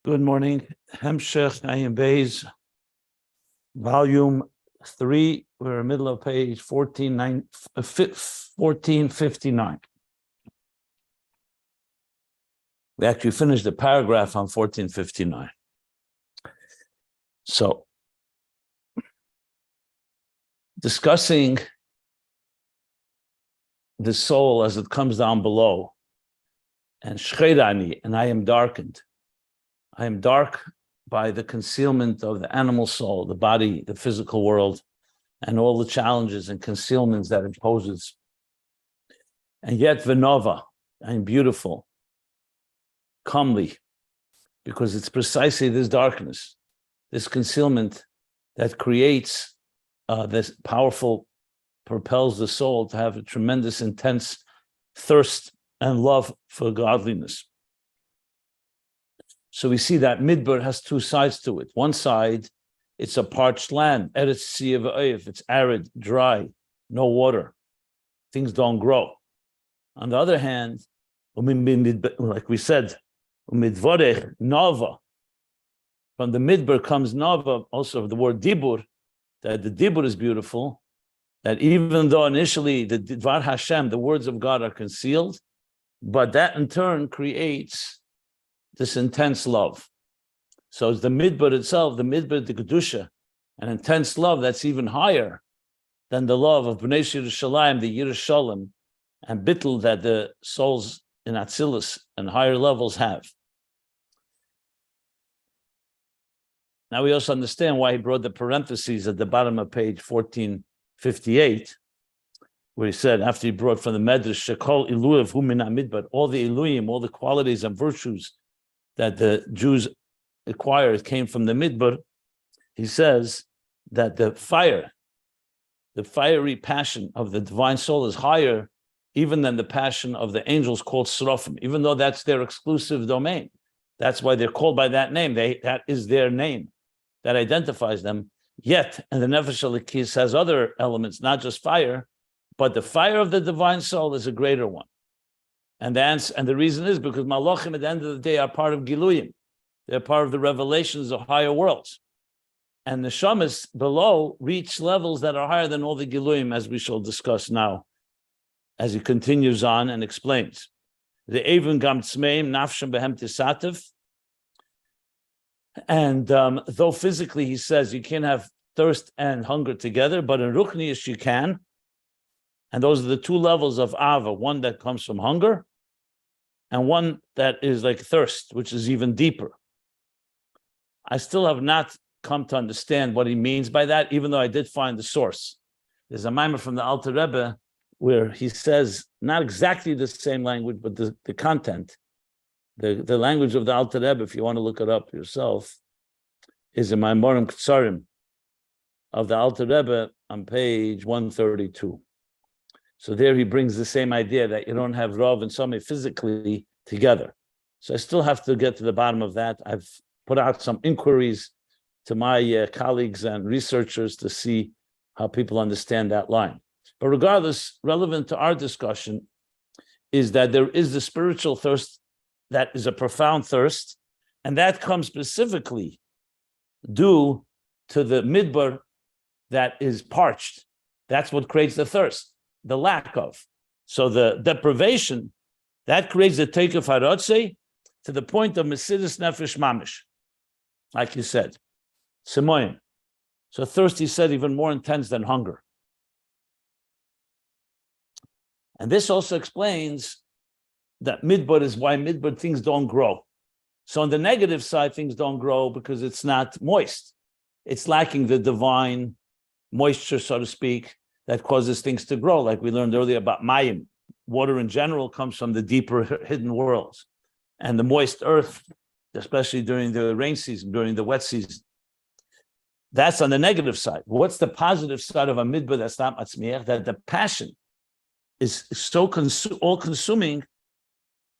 Good morning. Hemshech Ayin Beis, volume 3. We're in the middle of page 1459. We actually finished the paragraph on 1459. So, discussing the soul as it comes down below, and Shcheirani, and I am darkened. I am dark by the concealment of the animal soul, the body, the physical world, and all the challenges and concealments that it poses. And yet, Venova, I am beautiful, comely, because it's precisely this darkness, this concealment that creates this powerful, propels the soul to have a tremendous, intense thirst and love for godliness. So we see that Midbar has two sides to it. One side, it's a parched land, Eretz Tzia v'Oyev, it's arid, dry, no water, things don't grow. On the other hand, like we said, Midvorech, Nava, from the Midbar comes Nava, also the word Dibur, that the Dibur is beautiful, that even though initially the Dvar Hashem, the words of God are concealed, but that in turn creates this intense love. So it's the Midbar itself, the Midbar, the Kedusha, an intense love that's even higher than the love of Bnei Yerushalayim, the Yerushalayim, and Bittul that the souls in Atzilus and higher levels have. Now we also understand why he brought the parentheses at the bottom of page 1458, where he said, after he brought from the Medrash, Shekol Iluyev Hu Min HaMidbar, all the Iluyim, all the qualities and virtues that the Jews acquired came from the Midbar. He says that the fiery passion of the divine soul is higher even than the passion of the angels called Seraphim, even though that's their exclusive domain. That's why they're called by that name. That is their name that identifies them. Yet, and the Nefesh Elikis has other elements, not just fire, but the fire of the divine soul is a greater one. And the reason is because Malachim at the end of the day are part of Giluyim. They're part of the revelations of higher worlds. And the Shamas below reach levels that are higher than all the Giluyim, as we shall discuss now, as he continues on and explains. The Even Gam Tzmeim Nafshem Behem Tisativ. And though physically he says you can't have thirst and hunger together, but in Ruchnius you can. And those are the two levels of Ava, one that comes from hunger, and one that is like thirst, which is even deeper. I still have not come to understand what he means by that, even though I did find the source. There's a mimer from the Alter Rebbe where he says, not exactly the same language, but the content, the language of the Alter Rebbe, if you want to look it up yourself, is in my Morim Ketsarim of the Alter Rebbe on page 132. So there he brings the same idea that you don't have Rav and Sami physically together. So I still have to get to the bottom of that. I've put out some inquiries to my colleagues and researchers to see how people understand that line. But regardless, relevant to our discussion is that there is the spiritual thirst that is a profound thirst, and that comes specifically due to the midbar that is parched. That's what creates the thirst. The lack of. So the deprivation, that creates the take of harotze to the point of mesidus nefesh mamish, like you said. Simoyim. So thirst, he said, even more intense than hunger. And this also explains that midbar is why midbar things don't grow. So on the negative side, things don't grow because it's not moist. It's lacking the divine moisture, so to speak, that causes things to grow, like we learned earlier about mayim. Water in general comes from the deeper hidden worlds. And the moist earth, especially during the rain season, during the wet season. That's on the negative side. What's the positive side of a midbar that's not matzmiach? That the passion is so all-consuming,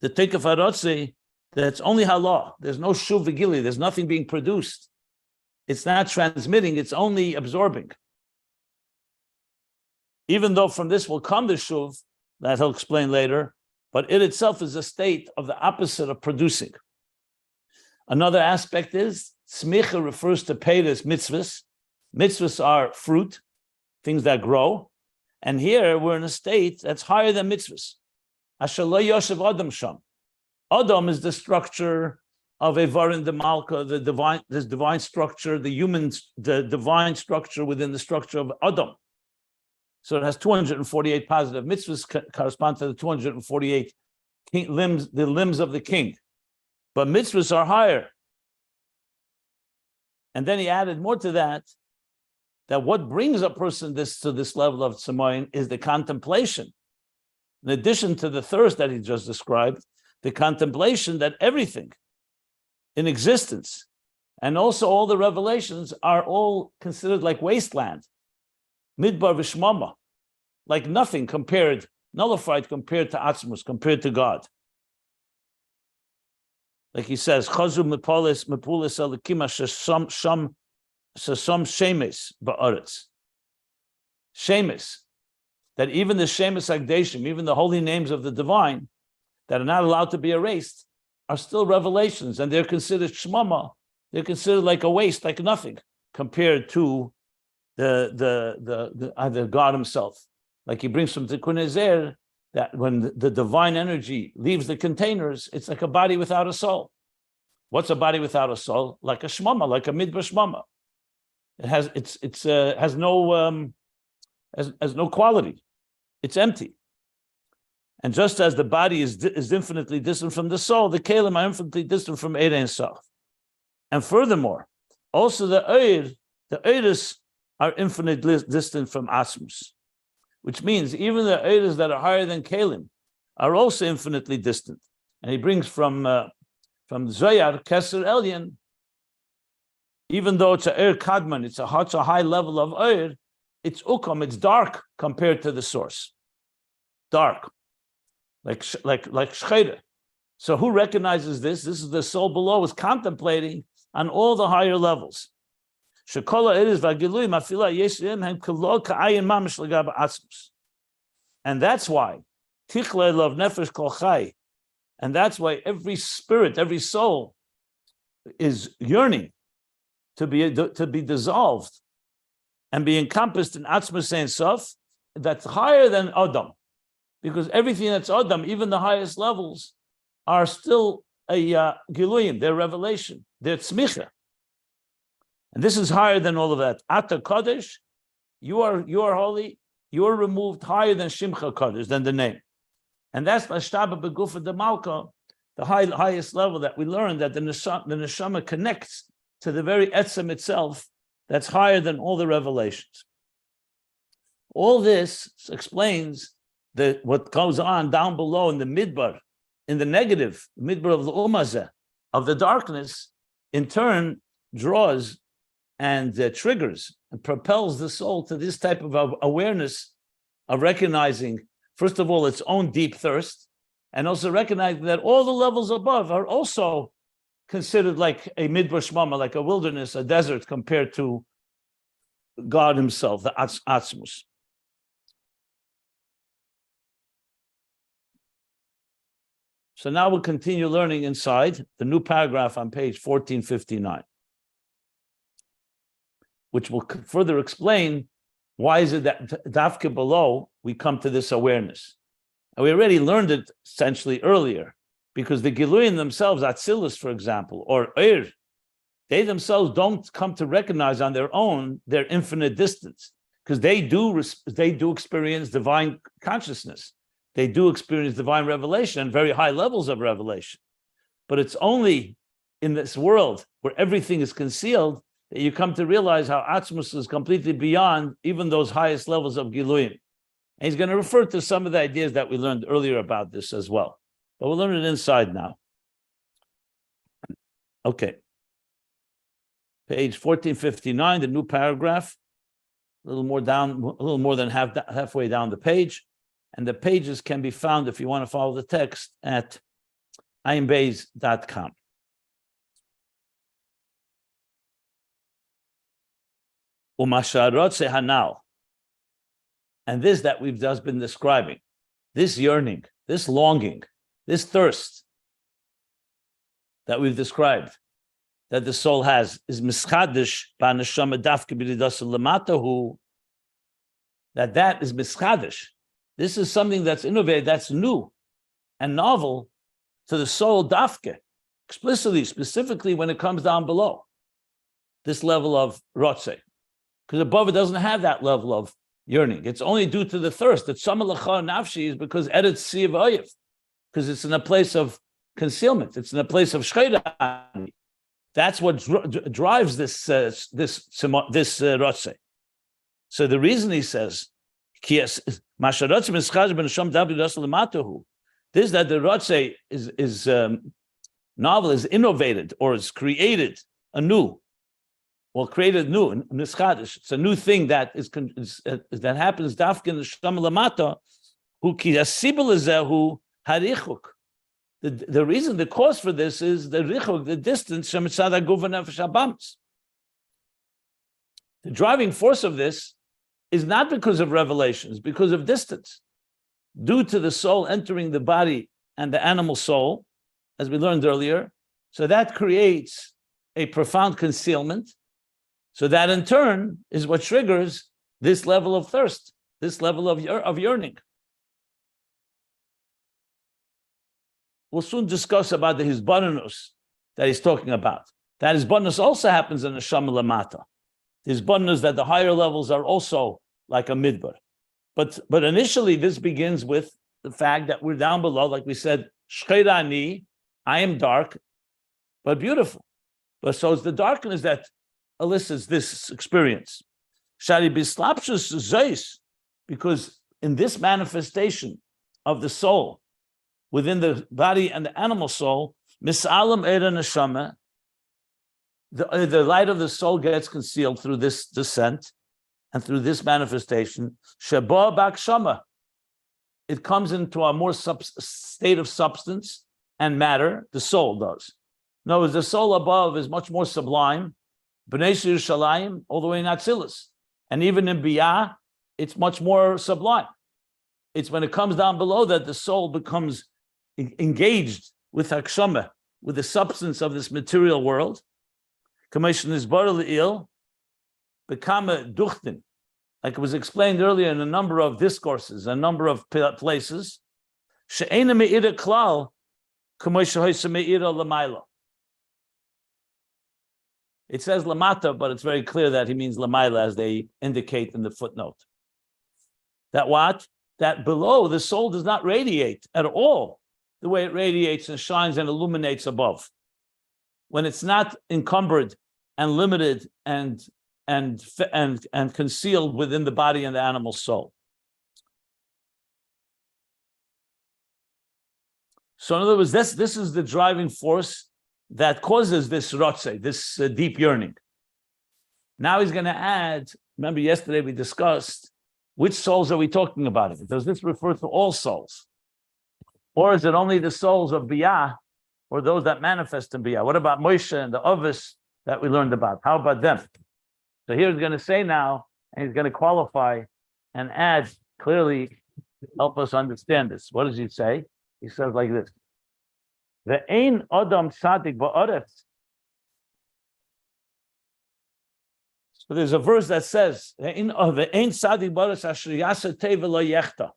the take of harotze, that it's only halah. There's no shuv v'gili. There's nothing being produced. It's not transmitting. It's only absorbing. Even though from this will come the shuv, that he'll explain later, but it itself is a state of the opposite of producing. Another aspect is smicha refers to peiros mitzvahs. Mitzvahs are fruit, things that grow. And here we're in a state that's higher than mitzvahs. Asher lo yoshev adam sham. Adam is the structure of Evarin the Malka, the divine structure, the divine structure within the structure of Adam. So it has 248 positive mitzvahs correspond to the 248 limbs, the limbs of the king. But mitzvahs are higher. And then he added more to that what brings a person to this level of tzemoyin is the contemplation. In addition to the thirst that he just described, the contemplation that everything in existence and also all the revelations are all considered like wasteland, midbar v'shmama, like nothing nullified compared to Atzilus, compared to God. Like he says, Chazu mepulis elikim sham shemes ba'aretz. Shemes, that even the shemes agdeshim, even the holy names of the divine that are not allowed to be erased, are still revelations, and they're considered shmama. They're considered like a waste, like nothing, compared to the God Himself. Like he brings from Tikkun Ezer, that when the divine energy leaves the containers, it's like a body without a soul. What's a body without a soul? Like a shmama, like a midbar shmama. It has no quality. It's empty. And just as the body is infinitely distant from the soul, the kelim are infinitely distant from Eid Ein Sof. And furthermore, also the Eidos are infinitely distant from Atzilus, which means even the Eidos that are higher than kelim are also infinitely distant. And he brings from Zoyar, Keser Elyon, even though it's a Eir Kadman, it's a high level of Eir, it's Ukam, it's dark compared to the source. Dark. Like Shcheira. So who recognizes this? This is the soul below, is contemplating on all the higher levels. And that's why and that's why every spirit, every soul is yearning to be dissolved and be encompassed in Atzmus Ein Sof, that's higher than Adam. Because everything that's Adam, even the highest levels, are still a Giluyim, they're revelation, they're tzmicha. And this is higher than all of that. Ata Kodesh, you are holy, you are removed higher than Shimcha Kodesh, than the name. And that's Mashtaba Begufa de Malka, the highest level that we learned, that the neshama connects to the very etzem itself, that's higher than all the revelations. All this explains what goes on down below in the midbar, in the negative, midbar of the umazeh, of the darkness, in turn draws and triggers and propels the soul to this type of awareness of recognizing, first of all, its own deep thirst, and also recognizing that all the levels above are also considered like a midbar shmama, like a wilderness, a desert, compared to God Himself, the Atzmus. So now we'll continue learning inside the new paragraph on page 1459, which will further explain why is it that dafke below we come to this awareness. And we already learned it essentially earlier, because the Giluyim themselves, Atzilus, for example, or Eir, they themselves don't come to recognize on their own their infinite distance, because they do experience divine consciousness. They do experience divine revelation and very high levels of revelation. But it's only in this world where everything is concealed that you come to realize how Atzmus is completely beyond even those highest levels of Giluyim. And he's going to refer to some of the ideas that we learned earlier about this as well. But we'll learn it inside now. Okay. Page 1459, the new paragraph, a little more than halfway down the page. And the pages can be found, if you want to follow the text, at ayinbeis.com. Umasharotze hanal. And this that we've just been describing, this yearning, this longing, this thirst that we've described, that the soul has is mischadish ba'neshama dafke b'lidas lematahu. That is mischadish. This is something that's innovative, that's new and novel to the soul dafke, explicitly, specifically when it comes down below this level of rotze. Because above it doesn't have that level of yearning. It's only due to the thirst. That samalacha nafshi is because eretz siv oyev, because it's in a place of concealment. It's in a place of shcheda. That's what drives this rotze. So the reason he says, this is that the rotze is novel, is innovated or is created anew, or created new. It's a new thing that that happens. Dafkin l'sham lamata, who kiyasibilizehu harichuk. The reason, the cause for this is the richuk, the distance from tzad haguv nefesh habams. The driving force of this is not because of revelation, it's because of distance. Due to the soul entering the body and the animal soul, as we learned earlier, so that creates a profound concealment. So that in turn is what triggers this level of thirst, this level of yearning. We'll soon discuss about the hisbanus that he's talking about. That hisbanus also happens in the Neshama Lamata. Hisbanus that the higher levels are also like a midbar. But initially this begins with the fact that we're down below, like we said, shcheirani, I am dark, but beautiful. But so it's the darkness that elicits this experience. Shari bislapshus zeis, because in this manifestation of the soul within the body and the animal soul, misalam era neshama, the light of the soul gets concealed through this descent and through this manifestation. Sheba bakshama, it comes into a more state of substance and matter. The soul does. In other words, the soul above is much more sublime. B'nei Yerushalayim, all the way in Atzilus, and even in Biyah, it's much more sublime. It's when it comes down below that the soul becomes engaged with Hakshama, with the substance of this material world. Commission is baril become a duchtin, like it was explained earlier in a number of discourses, a number of places. She'ena me'ira klal, commission hoysa me'ira lamayla. It says lamata, but it's very clear that he means lamayla, as they indicate in the footnote. That what? That below the soul does not radiate at all the way it radiates and shines and illuminates above. When it's not encumbered and limited and concealed within the body and the animal soul. So in other words, this is the driving force that causes this rotze, this deep yearning. Now he's going to add, remember yesterday we discussed, which souls are we talking about? Does this refer to all souls? Or is it only the souls of Biyah, or those that manifest in Biyah? What about Moshe and the Ovis that we learned about? How about them? So here he's going to say now, and he's going to qualify and add clearly, help us understand this. What does he say? He says like this. The Ayn Adam Tzadik Ba'aretz. So there's a verse that says, the Ayn Tzadik Ba'aretz Asher Yasatei V'lo Yechta.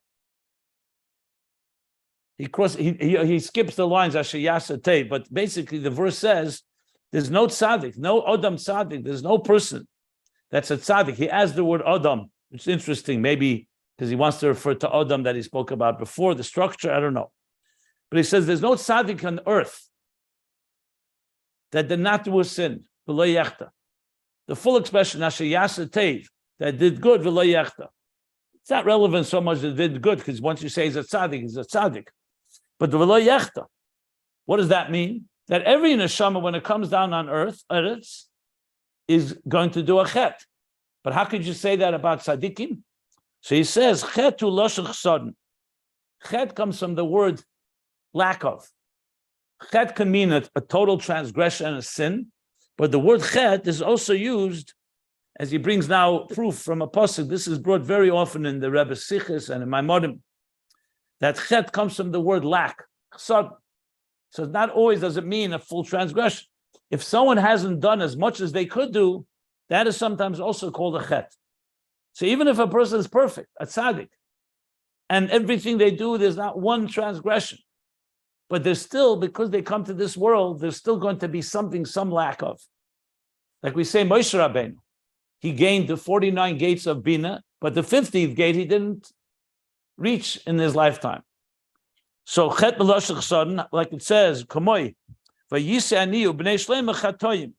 He skips the lines Asher Yasatei, but basically the verse says there's no tzaddik, no Adam tzaddik, there's no person that's a tzaddik. He adds the word Adam, which is interesting, maybe because he wants to refer to Adam that he spoke about before, the structure, I don't know. But he says there's no tzaddik on earth that did not do a sin, v'lo yechta. The full expression, Asher yasa teiv, that did good, v'lo yechta. It's not relevant so much that did good, because once you say he's a tzaddik. But the v'lo yechta, what does that mean? That every neshama, when it comes down on earth, is going to do a chet. But how could you say that about tzaddikim? So he says, chet tu loshen chsodin. Chet comes from the word lack of. Chet can mean a total transgression and a sin, but the word chet is also used, as he brings now proof from a pasuk. This is brought very often in the Rebbe's Sichos and in Maimonim, that chet comes from the word lack. So not always does it mean a full transgression. if someone hasn't done as much as they could do, that is sometimes also called a chet. So even if a person is perfect, a tzaddik, and everything they do, there's not one transgression, but there's still, because they come to this world, there's still going to be something, some lack of. Like we say, Moshe Rabbeinu, he gained the 49 gates of Bina, but the 50th gate he didn't reach in his lifetime. So chet melashach chesodin, like it says, Kamoi, vayise aniu b'nei shleima chatoyim,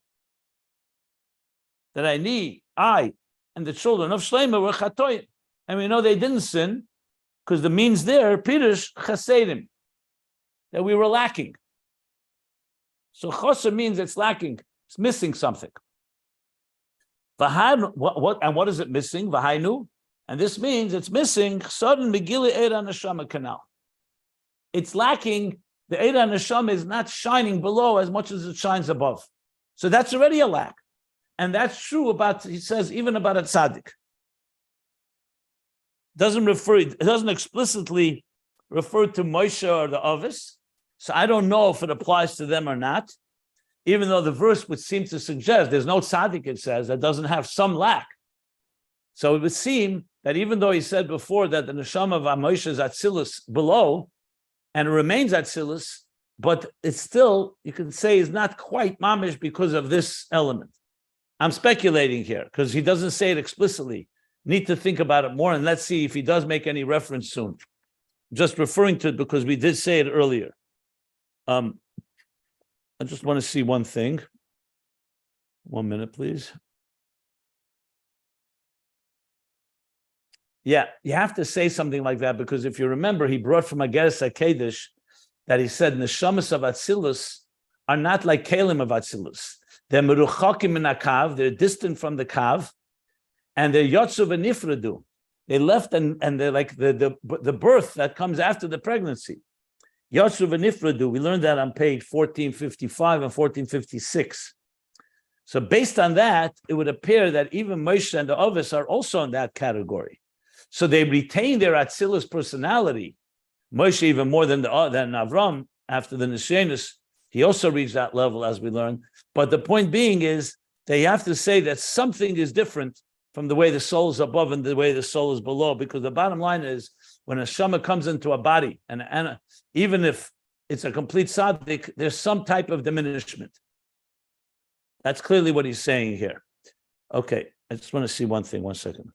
that I, and the children of Shleima were chatoyim, and we know they didn't sin because the means there, Pirush chasedim, that we were lacking. So choser means it's lacking, it's missing something. What is it missing? V'hainu, and this means it's missing chesodin megili eira neshama canal. It's lacking. The eira neshama is not shining below as much as it shines above. So that's already a lack. And that's true about, he says, even about a tzaddik. It doesn't explicitly refer to Moshe or the Ovis. So I don't know if it applies to them or not, even though the verse would seem to suggest there's no tzaddik, it says, that doesn't have some lack. So it would seem that even though he said before that the neshama of Moshe is Atzilus below, and it remains Atzilus, but it's still, you can say, is not quite mamish because of this element. I'm speculating here because he doesn't say it explicitly. Need to think about it more, and let's see if he does make any reference soon. Just referring to it because we did say it earlier. I just want to see one thing. 1 minute, please. Yeah, you have to say something like that because if you remember, he brought from Ageres HaKedesh that he said neshamas of Atzilus are not like kelim of Atzilus. They're meruchakim in akav, they're distant from the kav, and they're yotzu v'nifradu. They left and they're like the birth that comes after the pregnancy. Yotzu v'nifradu, we learned that on page 1455 and 1456. So based on that, it would appear that even Moshe and the Ovis are also in that category. So they retain their Atzilus personality. Moshe even more than Avram after the Nishenus. He also reached that level, as we learned. But the point being is, they have to say that something is different from the way the soul is above and the way the soul is below, because the bottom line is, when a shama comes into a body, and even if it's a complete tzaddik, there's some type of diminishment. That's clearly what he's saying here. Okay, I just want to see one thing, 1 second.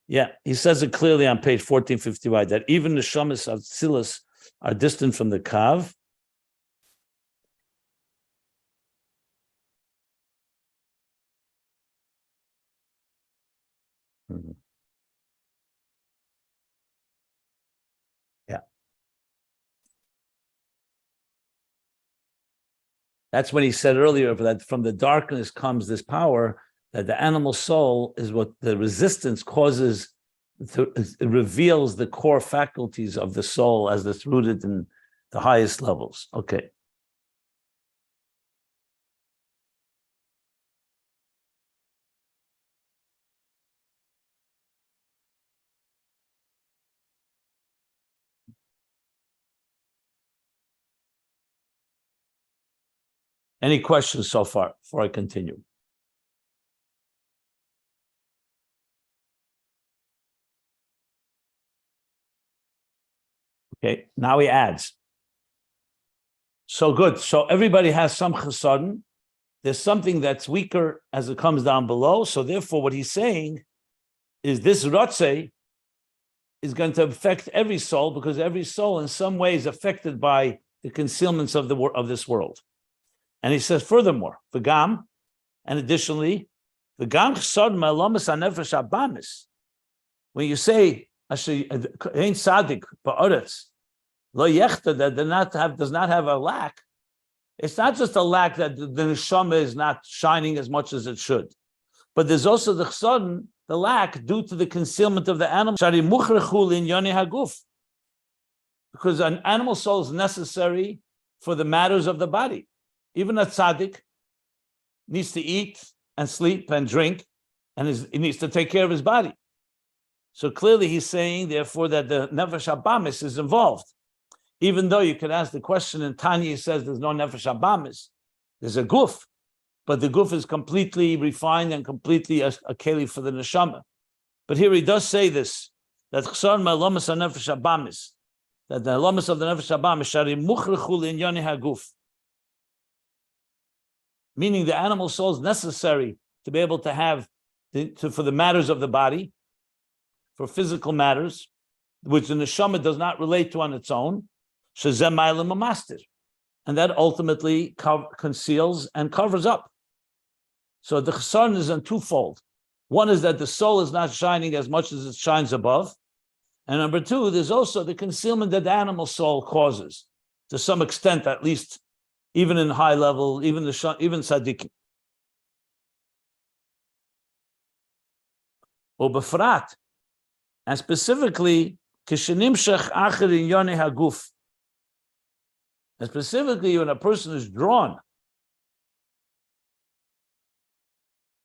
Yeah, he says it clearly on page 1455, that even the shamas of Atzilus are distant from the kav. Yeah. That's when he said earlier that from the darkness comes this power, that the animal soul is what the resistance causes. It reveals the core faculties of the soul as it's rooted in the highest levels. Okay. Any questions so far before I continue? Okay, now he adds. So good. So everybody has some chesodin. There's something that's weaker as it comes down below. So therefore, what he's saying is this rotze is going to affect every soul, because every soul in some way is affected by the concealments of this world. And he says, furthermore, v'gam, and additionally, v'gam chesodin ma'alomas hanefesh habamis. When you say Ain Sadik Ba'aretz Lo Yechta, that does not have a lack, it's not just a lack that the neshama is not shining as much as it should, but there's also the chesodin, the lack due to the concealment of the animal. Shari muchrechu in yoni haguf, because an animal soul is necessary for the matters of the body. Even a tzaddik needs to eat and sleep and drink, and he needs to take care of his body. So clearly he's saying, therefore, that the nefesh habamis is involved. Even though you could ask the question, and Tanya says there's no nefesh abamis, there's a guf, but the guf is completely refined and completely a keli for the neshama. But here he does say this, that chsar me'alamas ha-nefesh abamis, that the alamas of the nefesh abamis shari muchrechu l'inyoni haguf, meaning the animal soul is necessary to be able to have for the matters of the body, for physical matters, which the neshama does not relate to on its own, shezeh ma'alim u'mastir, and that ultimately conceals and covers up. So the chesron is in twofold. One is that the soul is not shining as much as it shines above, and number two, there's also the concealment that the animal soul causes, to some extent, at least, even in high level, even tzaddikim. Ubefrat, and specifically, kishenimshach acher inyonei haguf, and specifically when a person is drawn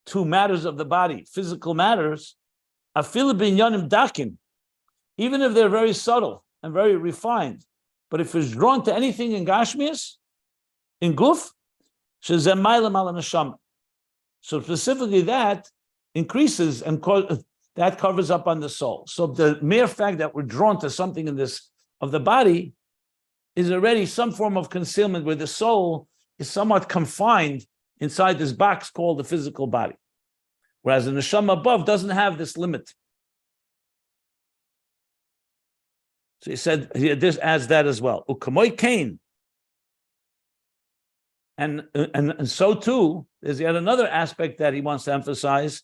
to matters of the body, physical matters, afilu b'inyonim dakim, even if they're very subtle and very refined, but if he's drawn to anything in Gashmias, in Guf, shezeh ma'alim ala neshama. So specifically that increases and that covers up on the soul. So the mere fact that we're drawn to something in this of the body is already some form of concealment where the soul is somewhat confined inside this box called the physical body. Whereas the neshama above doesn't have this limit. So he said, this adds that as well. Ukamoy kain. And so too, there's yet another aspect that he wants to emphasize.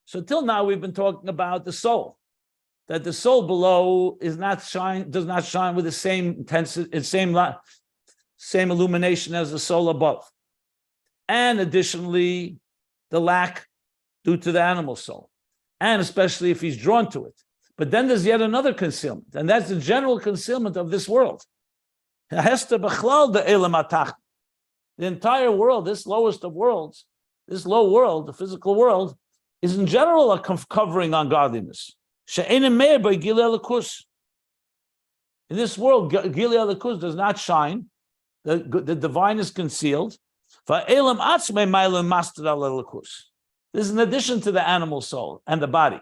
So till now we've been talking about the soul, that the soul below does not shine with the same intensity, same illumination as the soul above, and additionally the lack due to the animal soul, and especially if he's drawn to it. But then there's yet another concealment, and that's the general concealment of this world. The entire world, this lowest of worlds, this low world, the physical world, is in general a covering on godliness. In this world, Gilei Elikus does not shine. The divine is concealed. This is in addition to the animal soul and the body.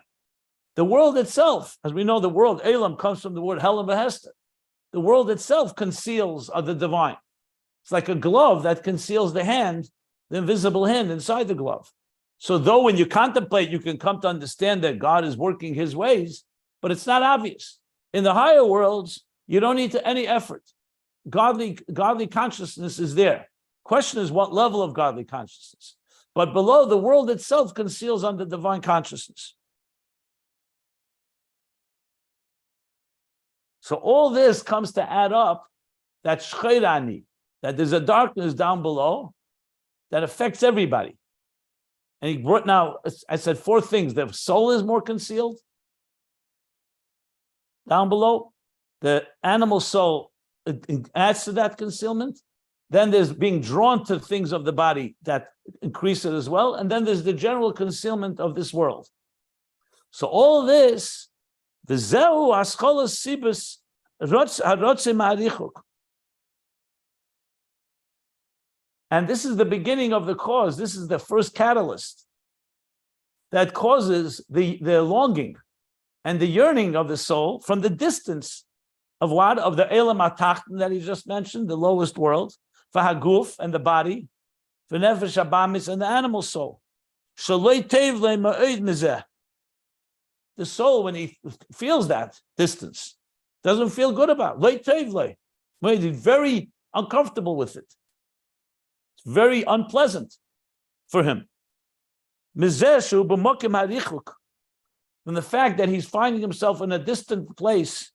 The world itself, as we know, the world, Elam, comes from the word Helam Behester. The world itself conceals the divine. It's like a glove that conceals the hand, the invisible hand inside the glove. So though when you contemplate, you can come to understand that God is working his ways, but it's not obvious. In the higher worlds, you don't need any effort. Godly consciousness is there. Question is what level of godly consciousness. But below, the world itself conceals under divine consciousness. So all this comes to add up that shcheirani, that there's a darkness down below that affects everybody. And he brought now, I said 4 things. The soul is more concealed down below. The animal soul adds to that concealment. Then there's being drawn to things of the body that increase it as well. And then there's the general concealment of this world. So all this, the Zehu Ascholas Sibus Harotze Ma'arichuk. And this is the beginning of the cause. This is the first catalyst that causes the longing and the yearning of the soul from the distance of what? Of the Elam HaTachton that he just mentioned, the lowest world, V'haguf, and the body, V'nefesh Abamis, and the animal soul. Shaloi Tev Le Ma'od Mizeh. The soul, when he feels that distance, doesn't feel good about it. Lo Tev Le. He's very uncomfortable with it. It's very unpleasant for him. From the fact that he's finding himself in a distant place,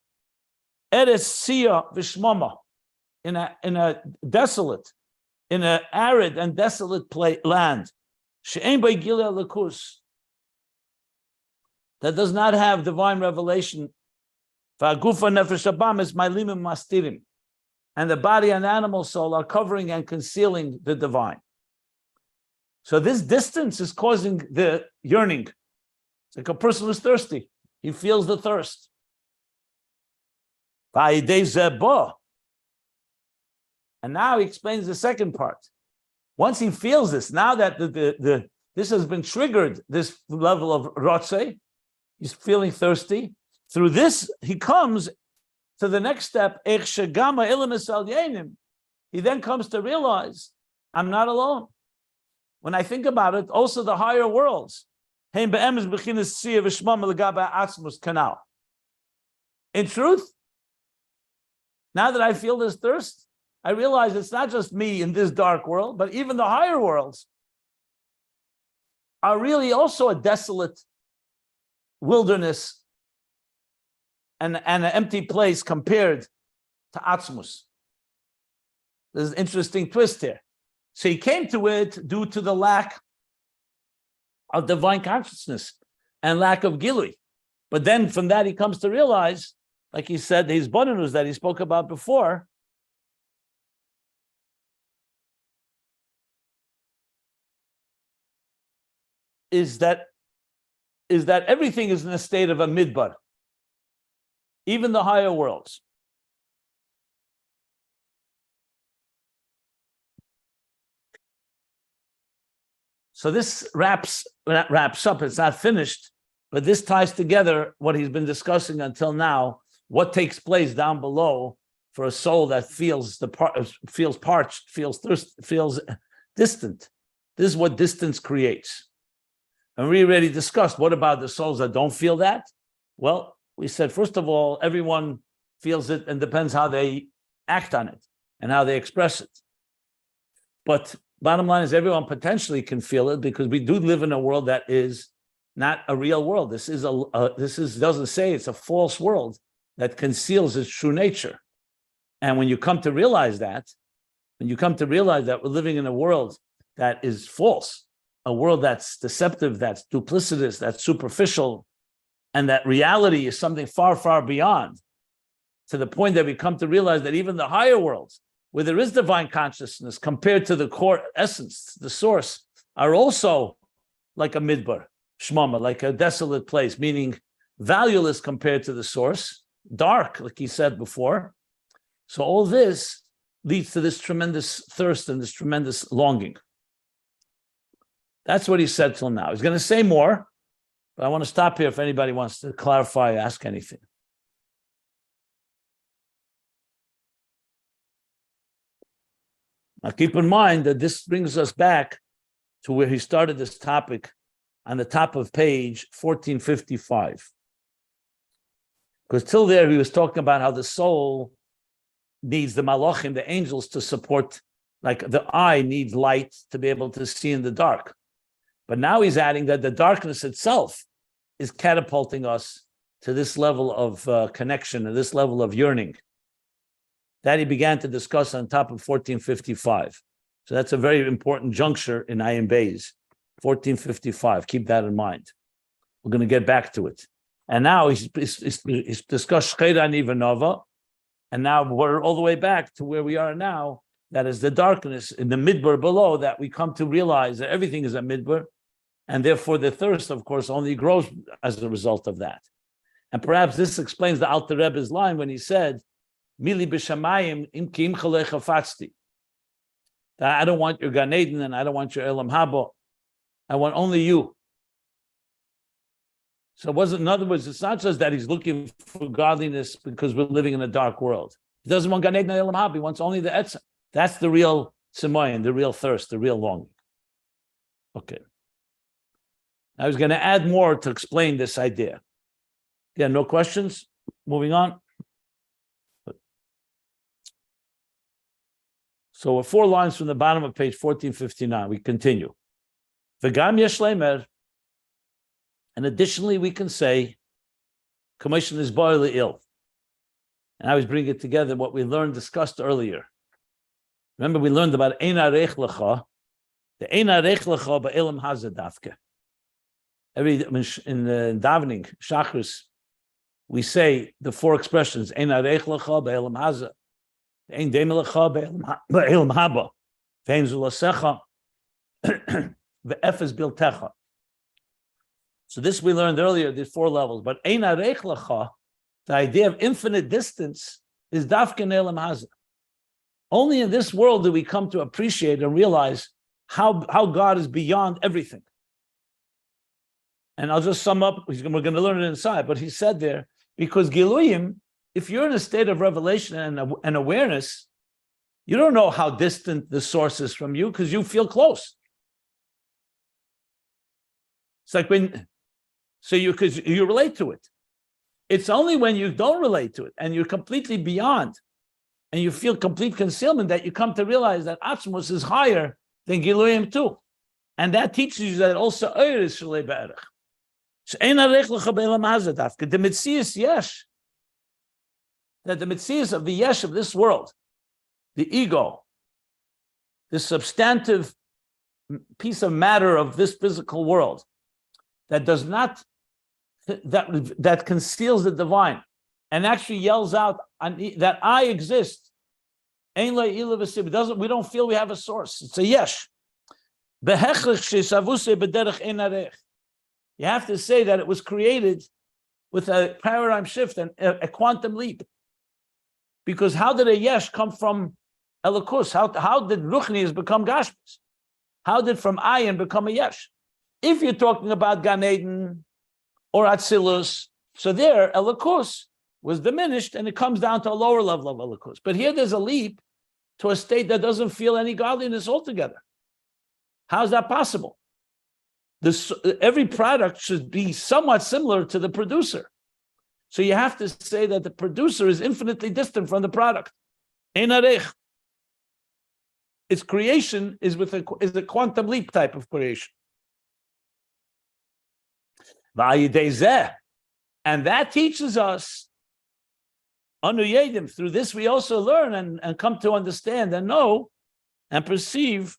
Eretz Sia Vishmama, in a desolate, in an arid and desolate land, She'ein Bei Gilei Elikus, that does not have divine revelation, V'agufa Nefesh Abamis Ma'alim Mastirim, and the body and animal soul are covering and concealing the divine. So this distance is causing the yearning. It's like a person who's thirsty. He feels the thirst. And now he explains the second part. Once he feels this, now that this has been triggered, this level of rotze, he's feeling thirsty. Through this, he comes to the next step. He then comes to realize, I'm not alone. When I think about it, also the higher worlds. In truth, now that I feel this thirst, I realize it's not just me in this dark world, but even the higher worlds are really also a desolate wilderness and an empty place compared to Atzilus. There's an interesting twist here. So he came to it due to the lack of divine consciousness and lack of gilui. But then from that he comes to realize, like he said, his bonus that he spoke about before, is that everything is in a state of a midbar, even the higher worlds. So this wraps up. It's not finished, but this ties together what he's been discussing until now. What takes place down below for a soul that feels parched, feels thirst, feels distant. This is what distance creates. And we already discussed, what about the souls that don't feel that? Well, we said, first of all, everyone feels it and depends how they act on it and how they express it. But bottom line is everyone potentially can feel it, because we do live in a world that is not a real world. This doesn't say, it's a false world that conceals its true nature. And when you come to realize that, we're living in a world that is false, a world that's deceptive, that's duplicitous, that's superficial, and that reality is something far, far beyond, to the point that we come to realize that even the higher worlds, where there is divine consciousness compared to the core essence, the source, are also like a midbar, shmama, like a desolate place, meaning valueless compared to the source, dark, like he said before. So all this leads to this tremendous thirst and this tremendous longing. That's what he said till now. He's going to say more, but I want to stop here if anybody wants to clarify, ask anything. Now keep in mind that this brings us back to where he started this topic on the top of page 1455. Because till there he was talking about how the soul needs the malachim, the angels, to support, like the eye needs light to be able to see in the dark. But now he's adding that the darkness itself is catapulting us to this level of connection and this level of yearning. That he began to discuss on top of 1455. So that's a very important juncture in Ayin Beis, 1455. Keep that in mind. We're going to get back to it. And now he's discussed Shcheira Nivanova, and now we're all the way back to where we are now. That is the darkness in the midbar below, that we come to realize that everything is a midbar, and therefore the thirst, of course, only grows as a result of that. And perhaps this explains the Alter Rebbe's line when he said, Mili b'shamayim im ki imcha lechafatzti. That I don't want your Gan Eden and I don't want your Elam Haba. I want only you. So it wasn't, in other words, it's not just that he's looking for godliness because we're living in a dark world. He doesn't want Gan Eden and Elam Haba. He wants only the Etzem. That's the real Simoyan, the real thirst, the real longing. Okay. I was going to add more to explain this idea. Yeah, no questions? Moving on. So we're 4 lines from the bottom of page 1459. We continue. V'gam yesh leimer, and additionally we can say, commission is boily ill. And I was bringing it together what we discussed earlier. Remember, we learned about Ayn Aroch Only, the Ayn Aroch Only ba'elam hazeh dafke. In the davening, Shachris, we say the 4 expressions, Ayn Aroch Only ba'elam hazeh, Ein Demelecha be'elam haba, ve'en zulasecha, ve'efes biltecha. So this we learned earlier, the 4 levels. But Ayn Aroch Only, the idea of infinite distance, is dafke ne'elam hazeh. Only in this world do we come to appreciate and realize how God is beyond everything. And I'll just sum up, we're going to learn it inside, but he said there, because Giluyim, if you're in a state of revelation and awareness, you don't know how distant the source is from you because you feel close. It's like because you relate to it. It's only when you don't relate to it and you're completely beyond and you feel complete concealment that you come to realize that Atzilus is higher than Giluyim too. And that teaches you that also Oyer is Shalei Be'erech. So Ayn Aroch Only Be'elam hazeh dafke. The Metzius Yesh, that the Metzius of the Yesh of this world, the ego, the substantive piece of matter of this physical world, that does not, that conceals the divine and actually yells out that I exist. We don't feel we have a source. It's a yesh. You have to say that it was created with a paradigm shift and a quantum leap. Because how did a yesh come from Elokus? How did Ruchnius become Gashmis? How did from Ayin become a yesh? If you're talking about Gan Eden or Atzilus, so there Elokus was diminished and it comes down to a lower level of Elokus. But here there's a leap to a state that doesn't feel any godliness altogether. How is that possible? Every product should be somewhat similar to the producer. So you have to say that the producer is infinitely distant from the product. Ayn Aroch. Its creation is a quantum leap type of creation. And that teaches us, through this we also learn and come to understand and know and perceive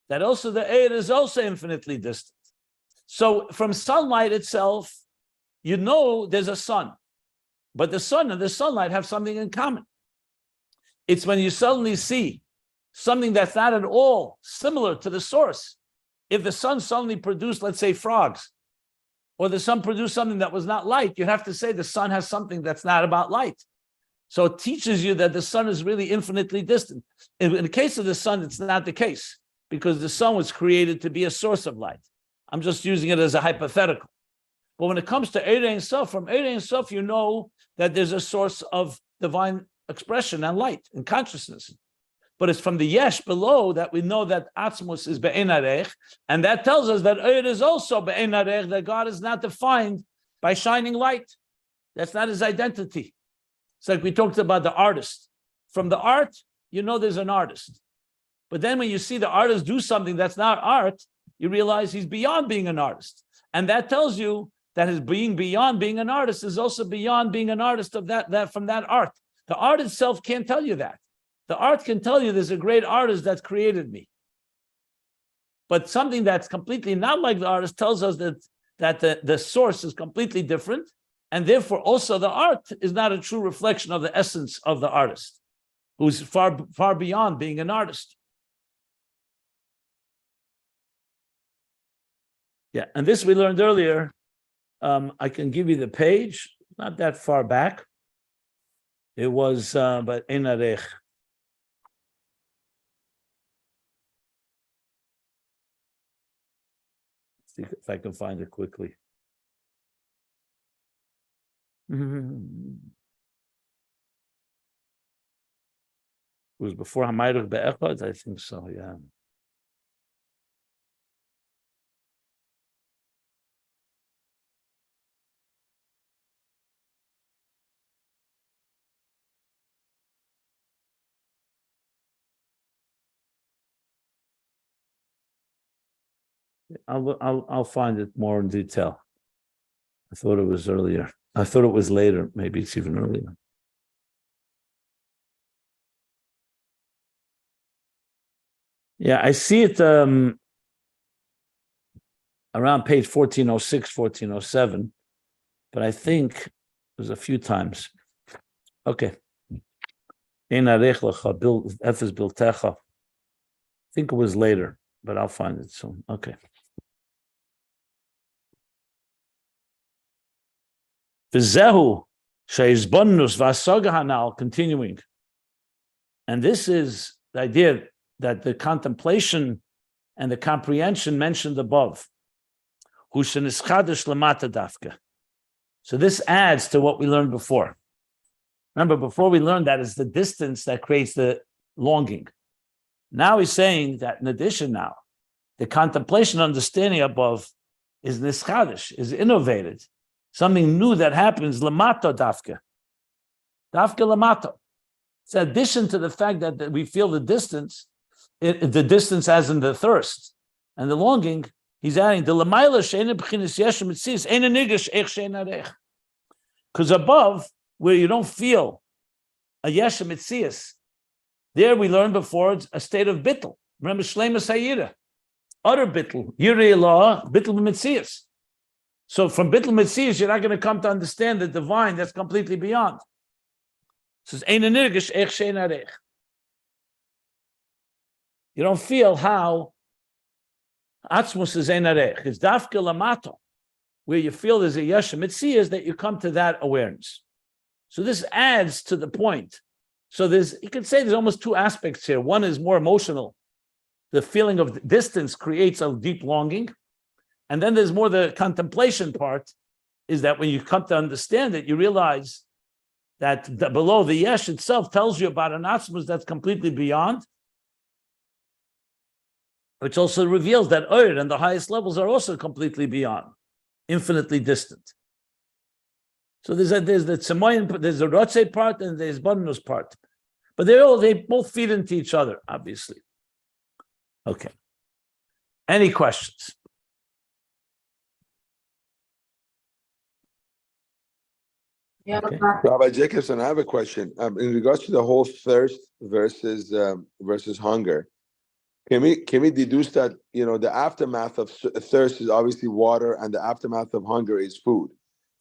that also the air is also infinitely distant. So from sunlight itself, you know there's a sun, but the sun and the sunlight have something in common. It's when you suddenly see something that's not at all similar to the source. If the sun suddenly produced, let's say, frogs, or the sun produced something that was not light, you'd have to say the sun has something that's not about light. So it teaches you that the sun is really infinitely distant. In the case of the sun, it's not the case, because the sun was created to be a source of light. I'm just using it as a hypothetical. But when it comes to Eir Ein Sof, from Eir Ein Sof, you know that there's a source of divine expression and light and consciousness. But it's from the Yesh below that we know that Atzilus is Be'ein Aroch, and that tells us that Eir is also Be'ein Aroch, that God is not defined by shining light. That's not his identity. It's like we talked about the artist. From the art, you know there's an artist. But then when you see the artist do something that's not art, you realize he's beyond being an artist. And that tells you that his being beyond being an artist is also beyond being an artist of that from that art. The art itself can't tell you that. The art can tell you there's a great artist that created me. But something that's completely not like the artist tells us that the source is completely different, and therefore also the art is not a true reflection of the essence of the artist, who's far, far beyond being an artist. Yeah, and this we learned earlier. I can give you the page, not that far back. It was, but Ayn Aroch. See if I can find it quickly. It was before Hamayruch Be'echad, I think so, yeah. I'll find it more in detail. I thought it was earlier. I thought it was later. Maybe it's even earlier. Yeah, I see it around page 1406, 1407, but I think there's a few times. Okay. Ayn Aroch Only, I think it was later. but I'll find it soon. Okay. V'zehu she'izbonnus v'asaga hanal, continuing. And this is the idea that the contemplation and the comprehension mentioned above. Hu shenischadish lamata dafka. So this adds to what we learned before. Remember, before we learned that it's the distance that creates the longing. Now he's saying that in addition now, the contemplation understanding above is nischadish, is innovated. Something new that happens, lamato dafka. Dafka lamato. It's in addition to the fact that we feel the distance, the distance as in the thirst and the longing, he's adding the lamaila she'ena b'chinas yeshem mitzis, ena nigash ech she'ena rech. Because above, where you don't feel a yeshem mitzis, there we learned before it's a state of bittul. Remember Shlema Sayira, utter bittul, yirei law, bittul mitzis. So from bittul mitzis, you're not going to come to understand the divine that's completely beyond. It says, ena nigash ech she'ena rech. You don't feel how Atzmus is Ayn Aroch. It's dafka lamato, where you feel there's a yeshem mitzvah, that you come to that awareness. So this adds to the point. So you could say there's almost two aspects here. One is more emotional. The feeling of distance creates a deep longing. And then there's more the contemplation part, is that when you come to understand it, you realize that below the yesh itself tells you about an Atzmus that's completely beyond, which also reveals that Oir and the highest levels are also completely beyond, infinitely distant. So there's the Tzemoyin, there's the Rotzei part and there's Bonus part. But they both feed into each other, obviously. Okay. Any questions? Yeah. Okay. Rabbi Jacobson, I have a question. In regards to the whole thirst versus hunger, can we deduce that the aftermath of thirst is obviously water, and the aftermath of hunger is food?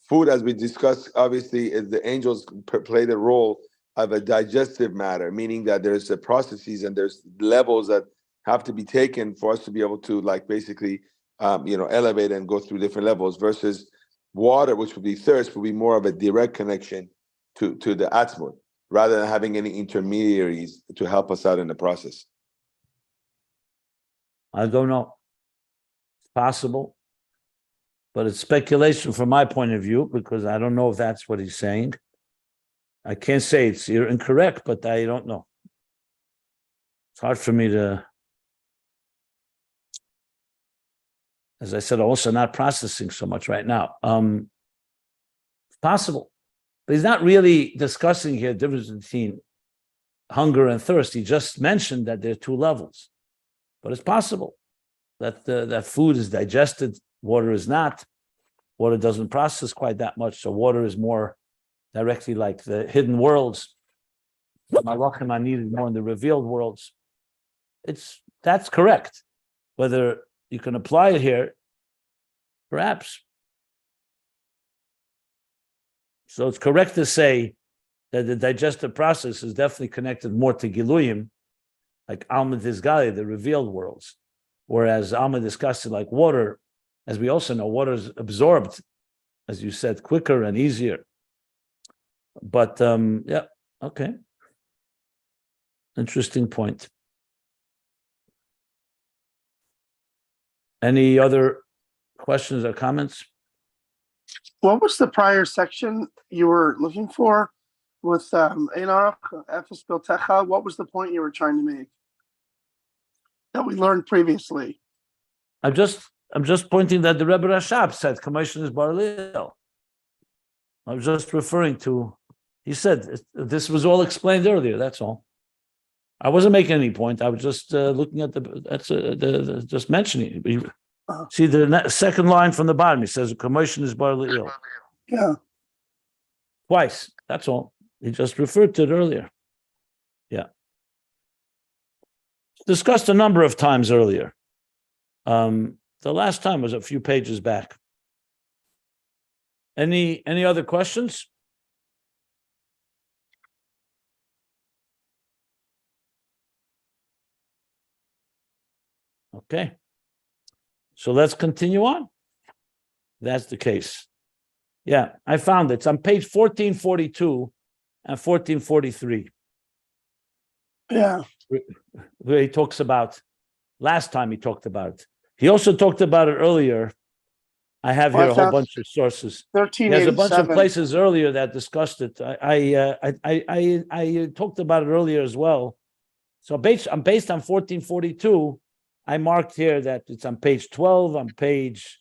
Food, as we discussed, obviously, is the angels play the role of a digestive matter, meaning that there's the processes and there's levels that have to be taken for us to be able to basically elevate and go through different levels, versus water, which would be thirst, would be more of a direct connection to the Atzmut, rather than having any intermediaries to help us out in the process. I don't know. It's possible. But it's speculation from my point of view, because I don't know if that's what he's saying. I can't say you're incorrect, but I don't know. It's hard for me to, as I said, also not processing so much right now. It's possible. But he's not really discussing here the difference between hunger and thirst. He just mentioned that there are two levels. But it's possible that that food is digested, water is not. Water doesn't process quite that much, so water is more directly like the hidden worlds. Malachim are needed more in the revealed worlds. That's correct. Whether you can apply it here, perhaps. So it's correct to say that the digestive process is definitely connected more to Giluyim, like Alma Dizgali, the revealed worlds. Whereas Alma discussed like water, as we also know, water is absorbed, as you said, quicker and easier. But yeah, okay. Interesting point. Any other questions or comments? What was the prior section you were looking for with Ayn Aroch, Ephes Biltecha? What was the point you were trying to make that we learned previously? I'm just pointing that the Rebbe Rashab said commotion is bar leil. I was just referring to. He said this was all explained earlier. That's all. I wasn't making any point. I was just looking at just mentioning it. See the second line from the bottom. He says commotion is bar leil. Yeah. Twice. That's all. He just referred to it earlier. Yeah. Discussed a number of times earlier. The last time was a few pages back. Any other questions? Okay. So let's continue on. That's the case. Yeah, I found it. It's on page 1442 and 1443. Yeah. Where he talks about, last time he talked about it. He also talked about it earlier. I have here a whole bunch of sources. 1387. There's a bunch of places earlier that discussed it. I talked about it earlier as well. So based on 1442, I marked here that it's on page 12, on page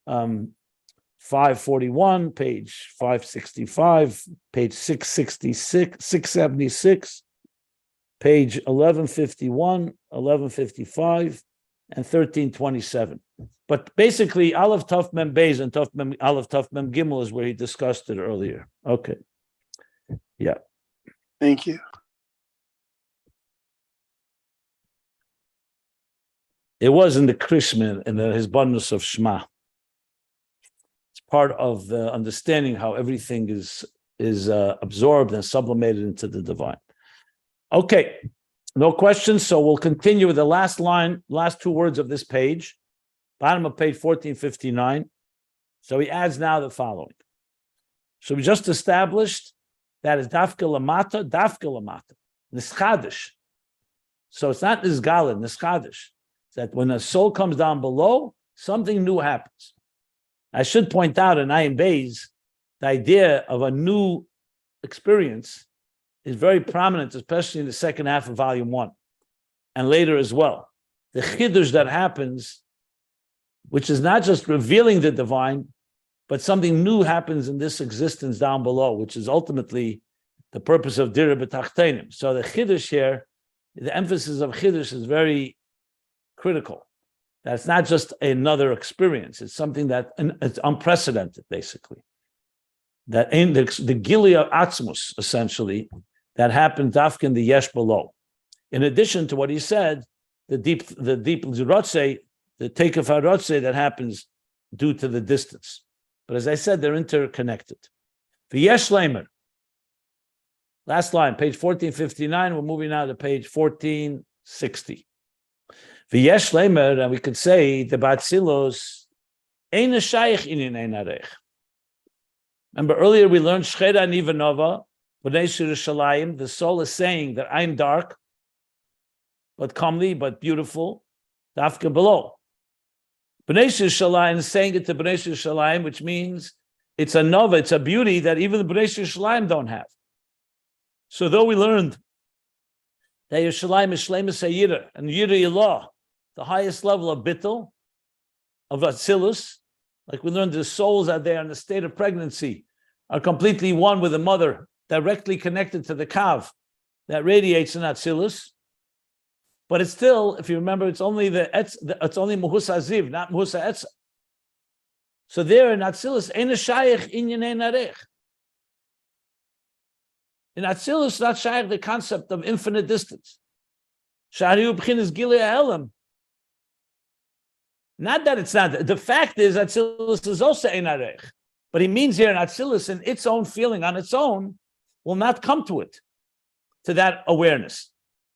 541, page 565, page 666, 676, page 1151, 1155, and 1327. But basically, Aleph Taf Mem Beis and Aleph Taf Mem Gimel is where he discussed it earlier. Okay. Yeah. Thank you. It was in the Krishma, in his Hisbonenus of Shema. It's part of the understanding how everything is absorbed and sublimated into the divine. Okay, no questions, so we'll continue with the last line, last two words of this page, bottom of page 1459. So he adds now the following. So we just established that is dafka lamata, nischadish. So it's not nisgalin, nischadish. That when a soul comes down below, something new happens. I should point out in Ayin Beis, the idea of a new experience is very prominent, especially in the second half of volume 1, and later as well. The chidush that happens, which is not just revealing the divine, but something new happens in this existence down below, which is ultimately the purpose of Dira B'Tachtenim. So the chidush here, the emphasis of chidush is very critical. That's not just another experience. It's something that it's unprecedented, basically. That in the Gilia Atzmus, essentially, that happened dafka in the yesh below. In addition to what he said, the deep rotze, the take of harotze that happens due to the distance. But as I said, they're interconnected. The yesh lamer. Last line, page 1459. We're moving now to page 1460. V'yesh lemer, and we could say the Atzilus ein shaykh in Ayn Aroch. Remember earlier we learned Shchera Nivanova, B'nei Yerushalayim. The soul is saying that I'm dark, but comely, but beautiful. Dafka below. B'nei Yerushalayim is saying it to B'nei Yerushalayim, which means it's a nova, it's a beauty that even the B'nei Yerushalayim don't have. So though we learned that Yerushalayim is Shleimus HaYira and Yira Ilah, the highest level of bittul, of Atzilus, like we learned the souls out there in the state of pregnancy are completely one with the mother, directly connected to the kav that radiates in Atzilus. But it's still, if you remember, it's only it's only Muhus Aziv, not Muhus Etz. So there in Atzilus, Ein Shayach Inyan Ayn Aroch. In Atzilus, not Shayach the concept of infinite distance. Shariu B'chin is Gilei Ha'elam. Not that it's not. The fact is Atzilus is also Ayn Aroch. But he means here in Atzilus, in its own feeling on its own, will not come to it, to that awareness,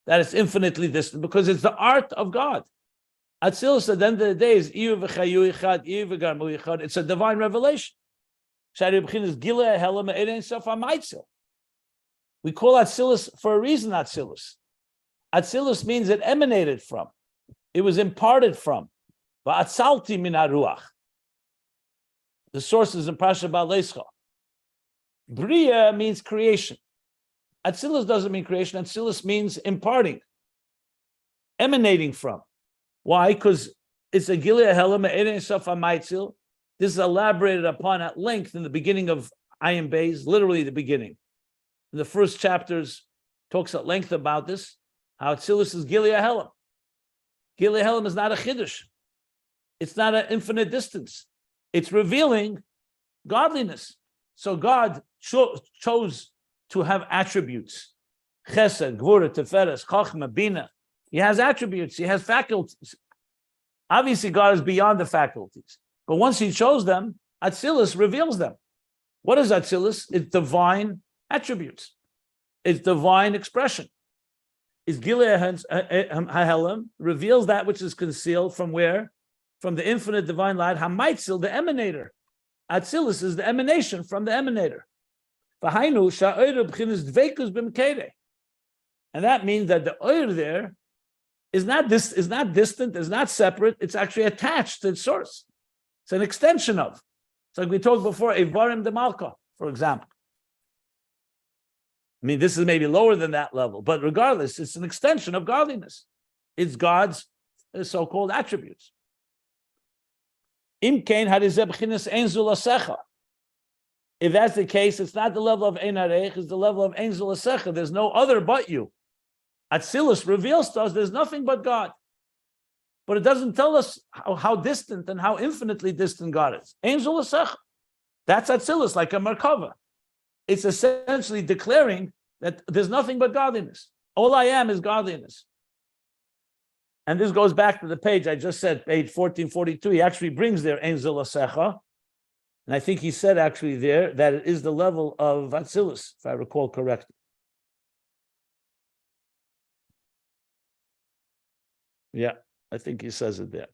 that it's infinitely distant, because it's the art of God. Atzilus at the end of the day is Iyu v'chayu yichad, Iyu v'garmu yichad. It's a divine revelation. Shariu B'chin is Gilei Ha'elam Erein Sof HaMaitzil. We call Atzilus for a reason Atzilus. Atzilus means it emanated from. It was imparted from. Va'atzalti min haruach. The source is in Pasha Ba'aleischa. Bria means creation. Atzilus doesn't mean creation. Atzilus means imparting, emanating from. Why? Because it's a Gilead Helam Erein Sof HaMaitzil. This is elaborated upon at length in the beginning of Ayin Beis, literally the beginning. In the first chapters, talks at length about this, how Atzilus is Gilead Helam. Gilead Helam is not a chiddush. It's not an infinite distance. It's revealing godliness. So God chose to have attributes. Chesed, Gvura, Teferes, Chochma, Bina. He has attributes. He has faculties. Obviously, God is beyond the faculties. But once he chose them, Atzilus reveals them. What is Atzilus? It's divine attributes. It's divine expression. is Gilead Hahelim, reveals that which is concealed from where? From the infinite divine light, Hamaitzil, the emanator. Atzilus is the emanation from the emanator. And that means that the oir there is not distant, is not separate, it's actually attached to its source. It's an extension of. It's like we talked before, Evarim de Malka, for example. I mean, this is maybe lower than that level, but regardless, it's an extension of godliness. It's God's so-called attributes. If that's the case, it's not the level of Ayn Aroch, it's the level of Ein Zul Asecha. There's no other but you. Atzilus reveals to us there's nothing but God. But it doesn't tell us how distant and how infinitely distant God is. Ein Zul Asecha. That's Atzilus, like a Merkava. It's essentially declaring that there's nothing but godliness. All I am is godliness. And this goes back to the page I just said, page 1442. He actually brings there Ein Zul Asecha. And I think he said actually there that it is the level of Atzilus, if I recall correctly. Yeah, I think he says it there.